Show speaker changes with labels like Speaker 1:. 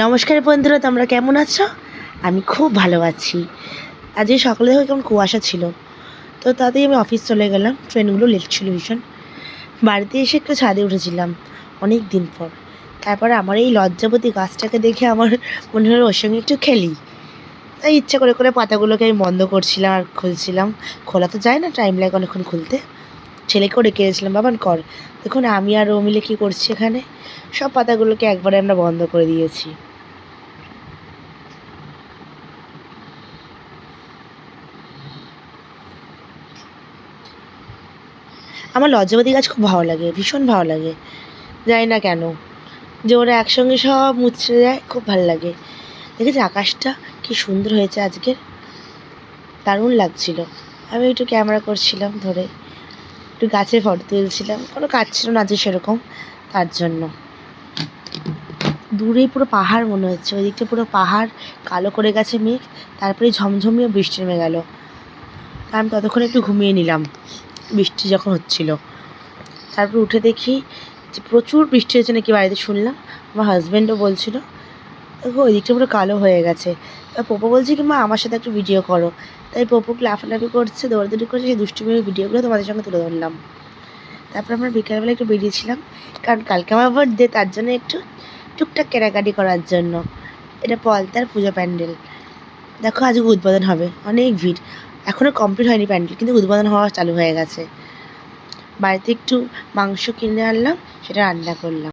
Speaker 1: নমস্কার বন্ধুরা, তোমরা কেমন আছো? আমি খুব ভালো আছি। আজকে সকালে থেকে কেমন কুয়াশা ছিল, তো তাতেই আমি অফিস চলে গেলাম। ট্রেনগুলো লেট ছিল ভীষণ। বাড়িতে এসে একটু ছাদে উঠেছিলাম অনেক দিন পর। তারপরে আমার এই লজ্জাবতী গাছটাকে দেখে আমার মনে হলো ওর সঙ্গে একটু খেলি। তাই ইচ্ছা করে করে পাতাগুলোকে আমি বন্ধ করছিলাম আর খুলছিলাম। খোলা তো যায় না, টাইম লাগে অনেকক্ষণ খুলতে। ছেলেকেও ডেকে গেছিলাম, বাবান কর। দেখুন আমি আর ও মিলে কী করছি এখানে, সব পাতাগুলোকে একবারে আমরা বন্ধ করে দিয়েছি। আমার লজ্জাবতী গাছ খুব ভালো লাগে, ভীষণ ভালো লাগে। জানি না কেন, যে ওরা একসঙ্গে সব মুচড়ে যায়, খুব ভালো লাগে। দেখেছি আকাশটা কি সুন্দর হয়েছে আজকে, দারুণ লাগছিল। আমি একটু ক্যামেরা করছিলাম ধরে, একটু গাছের ফটো তুলছিলাম। কোনো কাজ ছিল না আজকে সেরকম, তার জন্য। দূরে পুরো পাহাড় মনে হচ্ছে, ওই দিকটা পুরো পাহাড়, কালো করে গেছে মেঘ, তারপরে ঝমঝমিয়ে বৃষ্টি নেমে গেল। আমি ততক্ষণ একটু ঘুমিয়ে নিলাম বৃষ্টি যখন হচ্ছিল। তারপর উঠে দেখি যে প্রচুর বৃষ্টি হয়েছে নাকি বাড়িতে, শুনলাম। আমার হাজব্যান্ডও বলছিল দেখো ওই দিকটা পুরো কালো হয়ে গেছে। তা পপু বলছে কি মা আমার সাথে একটু ভিডিও করো। তাই পপু লাফালাফি করছে, দৌড়াদৌড়ি করছে, সেই দুষ্টুমির ভিডিওগুলো তোমাদের সঙ্গে তুলে ধরলাম। তারপর আমরা বিকালবেলা একটু বেরিয়েছিলাম, কারণ কালকে আমার বার্থডে, তার জন্য একটু টুকটাক কেনাকাটি করার জন্য। এটা পলতার পুজো প্যান্ডেল। দেখো আজকে উদ্বোধন হবে, অনেক ভিড়। এখনও কমপ্লিট হয়নি প্যান্ডেল, কিন্তু উদ্বোধন হওয়া চালু হয়ে গেছে। বাড়িতে একটু মাংস কিনে আনলাম, সেটা রান্না করলাম।